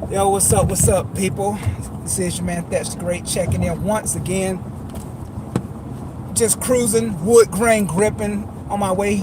Yo, what's up, people? This is your man Thatch the Great checking in once again. Just cruising, wood grain gripping on my way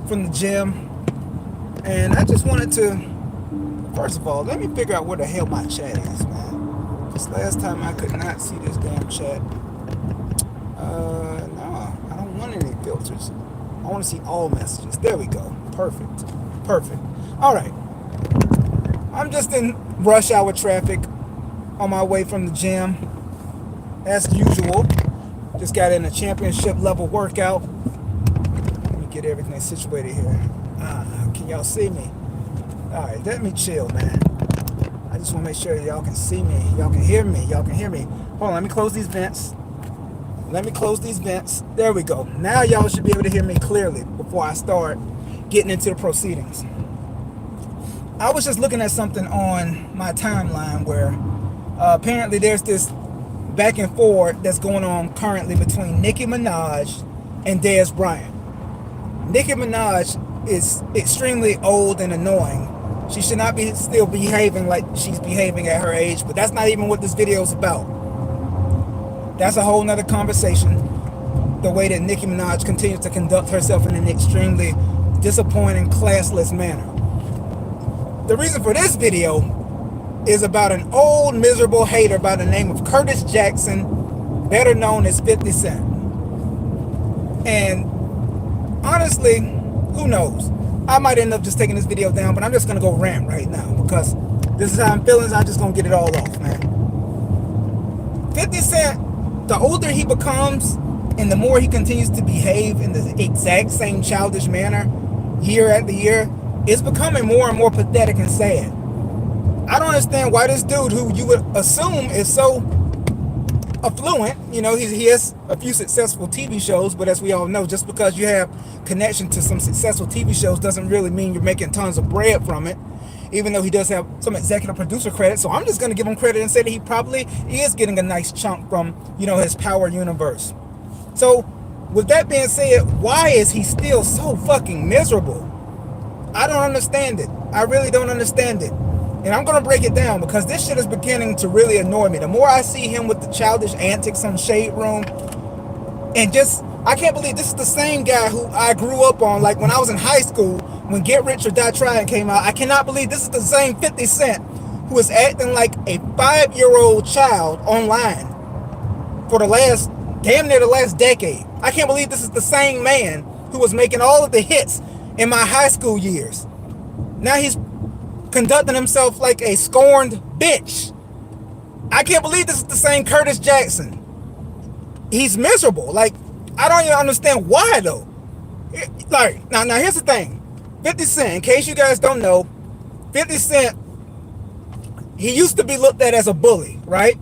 from the gym. And I just wanted to, first of all, let me figure out where the hell my chat is, man. This last time I could not see this damn chat. No, I don't want any filters. I want to see all messages. There we go. Perfect. Perfect. All right. I'm just in rush hour traffic on my way from the gym. As usual, just got in a championship level workout. Let me get everything situated here. Can y'all see me? All right, let me chill, man. I just want to make sure y'all can see me. Y'all can hear me. Y'all can hear me. Hold on, let me close these vents. Let me close these vents. There we go. Now y'all should be able to hear me clearly before I start getting into the proceedings. I was just looking at something on my timeline where apparently there's this back and forth that's going on currently between Nicki Minaj and Dez Bryant. Nicki Minaj is extremely old and annoying. She should not be still behaving like she's behaving at her age, but that's not even what this video is about. That's a whole nother conversation. The way that Nicki Minaj continues to conduct herself in an extremely disappointing, classless manner. The reason for this video is about an old miserable hater by the name of Curtis Jackson, better known as 50 Cent. And honestly, who knows? I might end up just taking this video down, but I'm just going to go rant right now because this is how I'm feeling. So I'm just going to get it all off, man. 50 Cent, the older he becomes and the more he continues to behave in the exact same childish manner year after year, it's becoming more and more pathetic and sad. I don't understand why this dude, who you would assume is so affluent, you know, he has a few successful TV shows, but as we all know, just because you have connection to some successful TV shows doesn't really mean you're making tons of bread from it, even though he does have some executive producer credit. So I'm just going to give him credit and say that he probably is getting a nice chunk from, you know, his Power universe. So with that being said, why is he still so fucking miserable? I don't understand it. I really don't understand it. And I'm going to break it down because this shit is beginning to really annoy me. The more I see him with the childish antics on Shade Room, and just, I can't believe this is the same guy who I grew up on, like when I was in high school, when Get Rich or Die Trying came out. I cannot believe this is the same 50 Cent who is acting like a 5-year-old child online for the last, damn near the last decade. I can't believe this is the same man who was making all of the hits in my high school years. Now he's conducting himself like a scorned bitch. I can't believe this is the same Curtis Jackson. He's miserable. Like, I don't even understand why though. Like, now here's the thing. 50 Cent, in case you guys don't know, 50 Cent, he used to be looked at as a bully, right?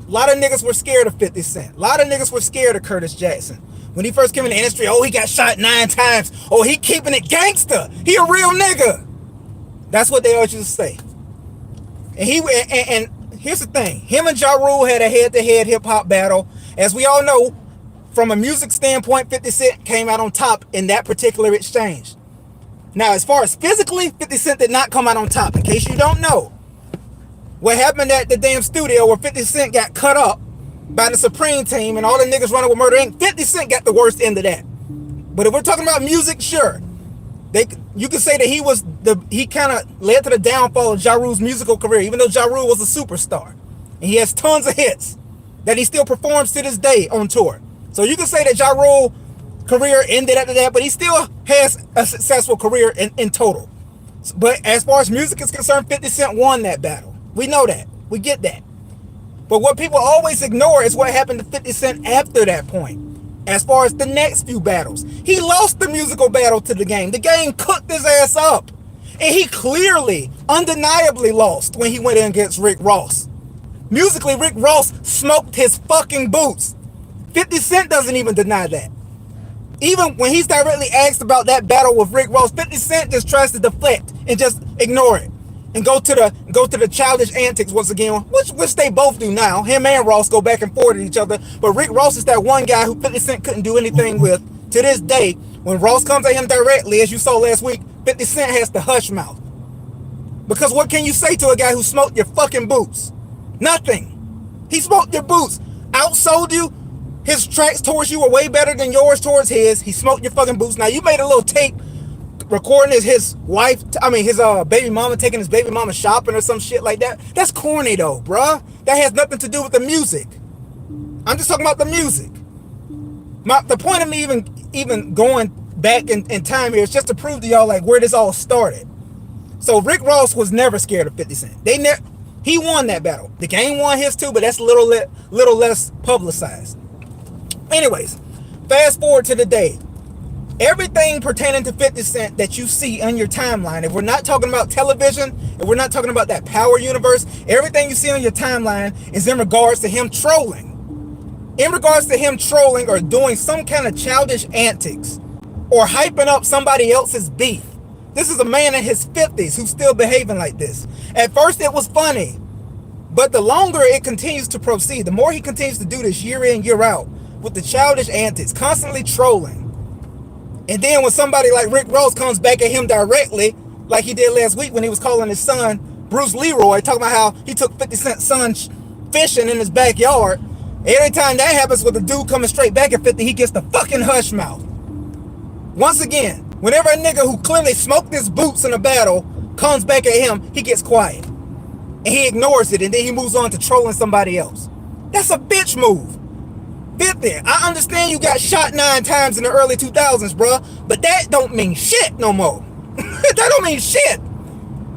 A lot of niggas were scared of 50 Cent. A lot of niggas were scared of Curtis Jackson. When he first came in the industry, oh, he got shot 9 times. Oh, he keeping it gangster. He a real nigga. That's what they always used to say. And here's the thing. Him and Ja Rule had a head-to-head hip-hop battle. As we all know, from a music standpoint, 50 Cent came out on top in that particular exchange. Now, as far as physically, 50 Cent did not come out on top. In case you don't know, what happened at the damn studio where 50 Cent got cut up by the Supreme Team and all the niggas running with Murder Inc., 50 Cent got the worst end of that. But if we're talking about music, sure. You could say that he kind of led to the downfall of Ja Rule's musical career, even though Ja Rule was a superstar. And he has tons of hits that he still performs to this day on tour. So you can say that Ja Rule's career ended after that, but he still has a successful career in total. But as far as music is concerned, 50 Cent won that battle. We know that. We get that. But what people always ignore is what happened to 50 Cent after that point. As far as the next few battles, he lost the musical battle to the Game. The Game cooked his ass up. And he clearly, undeniably lost when he went in against Rick Ross. Musically, Rick Ross smoked his fucking boots. 50 Cent doesn't even deny that. Even when he's directly asked about that battle with Rick Ross, 50 Cent just tries to deflect and just ignore it. And go to the childish antics once again, which they both do now. Him and Ross go back and forth at each other. But Rick Ross is that one guy who 50 Cent couldn't do anything with to this day. When Ross comes at him directly, as you saw last week, 50 Cent has the hush mouth. Because what can you say to a guy who smoked your fucking boots? Nothing. He smoked your boots, outsold you. His tracks towards you were way better than yours towards his. He smoked your fucking boots. Now you made a little tape recording his wife, his baby mama, taking his baby mama shopping or some shit like that. That's corny though, bruh. That has nothing to do with the music. I'm just talking about the music. The point of me even going back in time here is just to prove to y'all like where this all started. So Rick Ross was never scared of 50 Cent. He won that battle. The game won his too, but that's a little less publicized. Anyways, fast forward to the day. Everything pertaining to 50 Cent that you see on your timeline, if we're not talking about television, if we're not talking about that power universe, everything you see on your timeline is in regards to him trolling. In regards to him trolling or doing some kind of childish antics or hyping up somebody else's beef. This is a man in his 50s who's still behaving like this. At first it was funny, but the longer it continues to proceed, the more he continues to do this year in, year out with the childish antics, constantly trolling. And then when somebody like Rick Ross comes back at him directly, like he did last week when he was calling his son Bruce Leroy, talking about how he took 50 Cent's son fishing in his backyard. Every time that happens with a dude coming straight back at 50, he gets the fucking hush mouth. Once again, whenever a nigga who clearly smoked his boots in a battle comes back at him, he gets quiet. And he ignores it, and then he moves on to trolling somebody else. That's a bitch move. 50, I understand you got shot 9 times in the early 2000s, bruh, but that don't mean shit no more. That don't mean shit.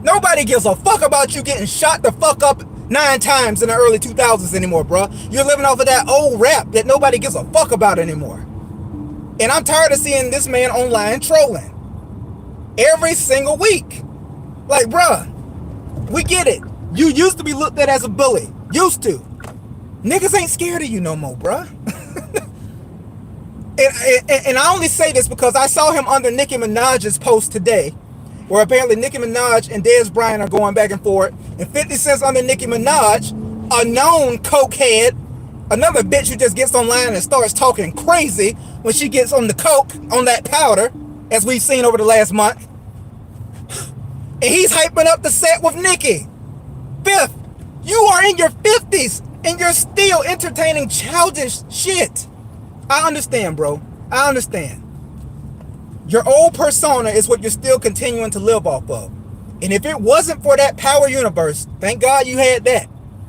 Nobody gives a fuck about you getting shot the fuck up 9 times in the early 2000s anymore, bruh. You're living off of that old rap that nobody gives a fuck about anymore. And I'm tired of seeing this man online trolling every single week. Like, bruh, we get it. You used to be looked at as a bully. Used to. Niggas ain't scared of you no more, bruh. and I only say this because I saw him under Nicki Minaj's post today, where apparently Nicki Minaj and Dez Bryant are going back and forth, and 50 Cent's under Nicki Minaj, a known cokehead, another bitch who just gets online and starts talking crazy when she gets on the coke, on that powder, as we've seen over the last month. And he's hyping up the set with Nicki. Fifth, you are in your 50s and you're still entertaining childish shit. I understand, bro. I understand. Your old persona is what you're still continuing to live off of. And if it wasn't for that power universe, thank God you had that.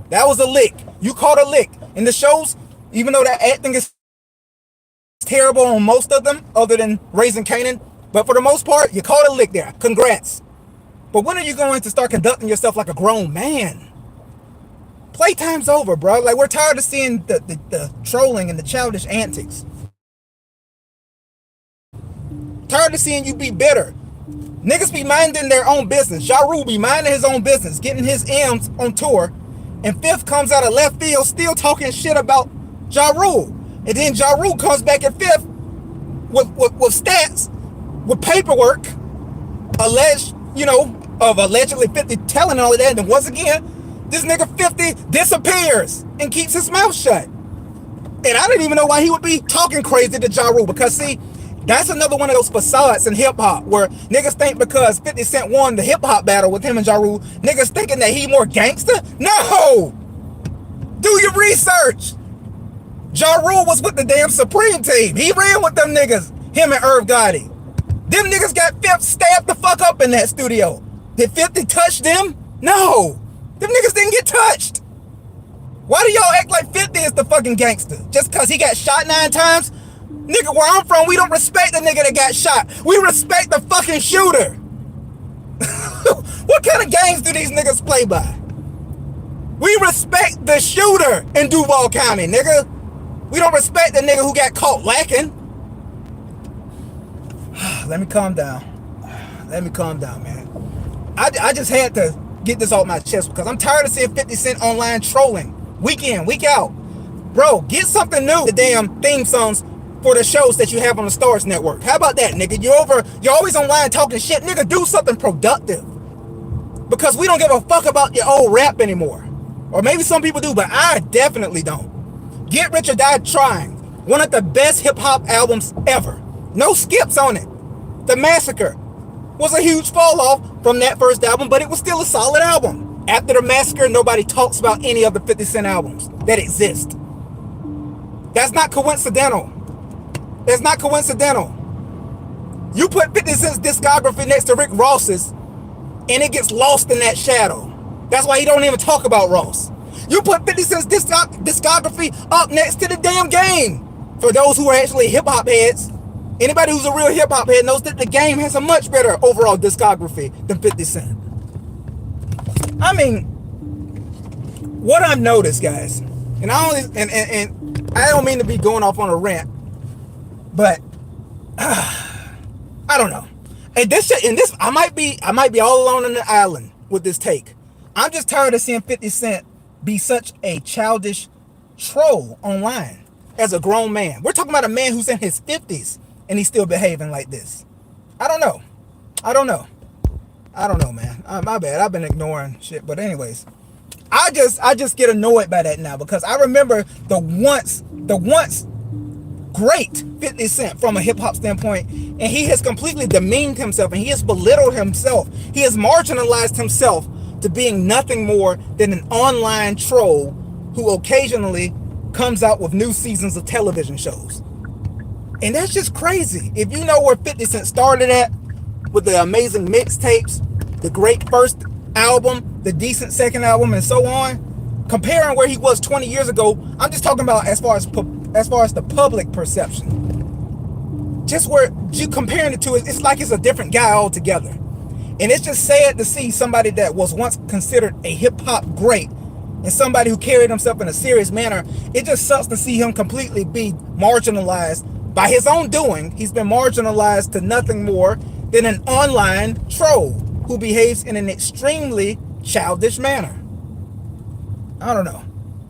That was a lick. You caught a lick. In the shows, even though that acting is terrible on most of them, other than Raising Kanan, but for the most part, you caught a lick there. Congrats. But when are you going to start conducting yourself like a grown man? Playtime's over, bro. Like, we're tired of seeing the trolling and the childish antics. Tired of seeing you be bitter. Niggas be minding their own business. Ja Rule be minding his own business, getting his M's on tour. And Fifth comes out of left field still talking shit about Ja Rule. And then Ja Rule comes back at Fifth with stats, with paperwork, alleged, of allegedly 50 telling all of that. And then once again, this nigga 50 disappears and keeps his mouth shut. And I didn't even know why he would be talking crazy to Ja Rule, because see, that's another one of those facades in hip-hop where niggas think because 50 Cent won the hip-hop battle with him and Ja Rule, niggas thinking that he more gangster? No! Do your research! Ja Rule was with the damn Supreme team. He ran with them niggas, him and Irv Gotti. Them niggas got 50 stabbed the fuck up in that studio. Did 50 touch them? No! Them niggas didn't get touched. Why do y'all act like 50 is the fucking gangster? Just because he got shot 9 times? Nigga, where I'm from, we don't respect the nigga that got shot. We respect the fucking shooter. What kind of games do these niggas play by? We respect the shooter in Duval County, nigga. We don't respect the nigga who got caught lacking. Let me calm down. Let me calm down, man. I just had to get this off my chest because I'm tired of seeing 50 Cent online trolling week in, week out. Bro, get something new. The damn theme songs for the shows that you have on the Stars Network. How about that, nigga? You're always online talking shit. Nigga, do something productive. Because we don't give a fuck about your old rap anymore. Or maybe some people do, but I definitely don't. Get Rich or Die Trying. One of the best hip-hop albums ever. No skips on it. The Massacre. was a huge fall off from that first album, but it was still a solid album. After the Massacre, nobody talks about any of the 50 Cent albums that exist. That's not coincidental. That's not coincidental. You put 50 Cent's discography next to Rick Ross's, and it gets lost in that shadow. That's why he don't even talk about Ross. You put 50 Cent's discography up next to the damn Game. For those who are actually hip-hop heads, anybody who's a real hip-hop head knows that the Game has a much better overall discography than 50 Cent. I mean, what I've noticed, guys, and I don't mean to be going off on a rant, but I don't know. And this I might be all alone on the island with this take. I'm just tired of seeing 50 Cent be such a childish troll online as a grown man. We're talking about a man who's in his 50s and he's still behaving like this. I don't know, man. My bad. I've been ignoring shit. But anyways, I just get annoyed by that now, because I remember the once great 50 Cent from a hip hop standpoint, and he has completely demeaned himself, and he has belittled himself. He has marginalized himself to being nothing more than an online troll who occasionally comes out with new seasons of television shows. And that's just crazy. If you know where 50 Cent started at, with the amazing mixtapes, the great first album, the decent second album, and so on, comparing where he was 20 years ago, I'm just talking about as far as the public perception. Just where you comparing the two, it's like it's a different guy altogether. And it's just sad to see somebody that was once considered a hip-hop great and somebody who carried himself in a serious manner. It just sucks to see him completely be marginalized by his own doing. He's been marginalized to nothing more than an online troll who behaves in an extremely childish manner. I don't know.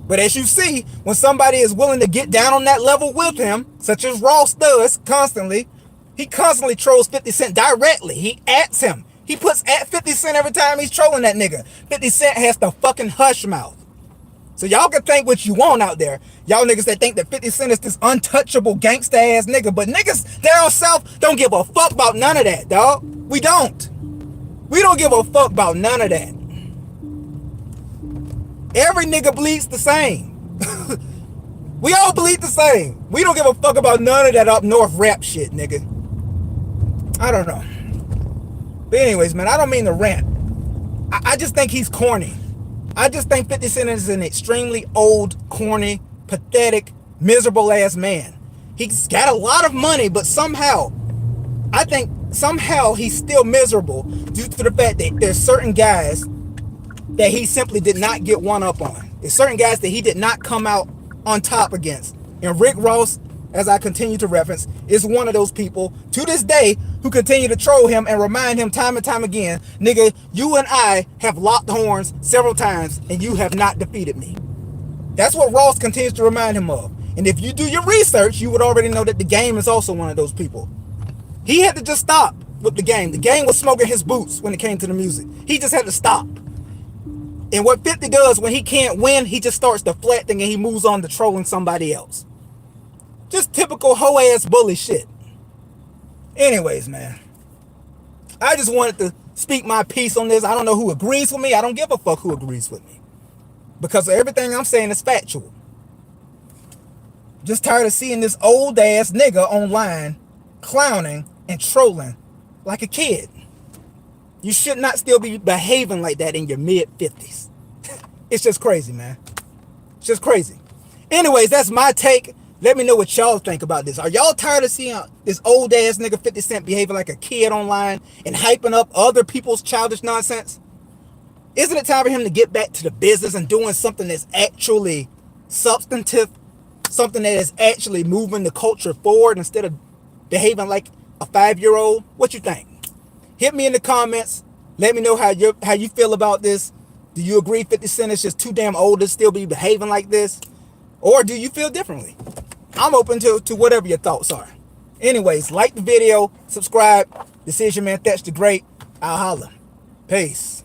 But as you see, when somebody is willing to get down on that level with him, such as Ross does constantly, he constantly trolls 50 Cent directly. He ats him. He puts at 50 Cent every time he's trolling that nigga. 50 Cent has the fucking hush mouth. So y'all can think what you want out there. Y'all niggas that think that 50 Cent is this untouchable gangsta ass nigga. But niggas down south don't give a fuck about none of that, dog. We don't. We don't give a fuck about none of that. Every nigga bleeds the same. We all bleed the same. We don't give a fuck about none of that up north rap shit, nigga. I don't know. But anyways, man, I don't mean to rant. I just think he's corny. I just think 50 Cent is an extremely old, corny, pathetic, miserable ass man. He's got a lot of money, but somehow, I think somehow he's still miserable due to the fact that there's certain guys that he simply did not get one up on. There's certain guys that he did not come out on top against. And Rick Ross, as I continue to reference, is one of those people to this day who continue to troll him and remind him time and time again, nigga, you and I have locked horns several times and you have not defeated me. That's what Ross continues to remind him of. And if you do your research, you would already know that the Game is also one of those people. He had to just stop with the Game. The Game was smoking his boots when it came to the music. He just had to stop. And what 50 does when he can't win, he just starts deflecting and he moves on to trolling somebody else. Just typical hoe-ass bully shit. Anyways, man, I just wanted to speak my piece on this. I don't know who agrees with me. I don't give a fuck who agrees with me, because everything I'm saying is factual. Just tired of seeing this old ass nigga online clowning and trolling like a kid. You should not still be behaving like that in your mid-50s. It's just crazy, man. It's just crazy. Anyways, that's my take. Let me know what y'all think about this. Are y'all tired of seeing this old ass nigga 50 Cent behaving like a kid online and hyping up other people's childish nonsense? Isn't it time for him to get back to the business and doing something that's actually substantive, something that is actually moving the culture forward instead of behaving like a 5-year-old? What you think? Hit me in the comments. Let me know how you feel about this. Do you agree 50 Cent is just too damn old to still be behaving like this? Or do you feel differently? I'm open to whatever your thoughts are. Anyways, like the video, subscribe. This is your man Thatch the Great. I'll holla. Peace.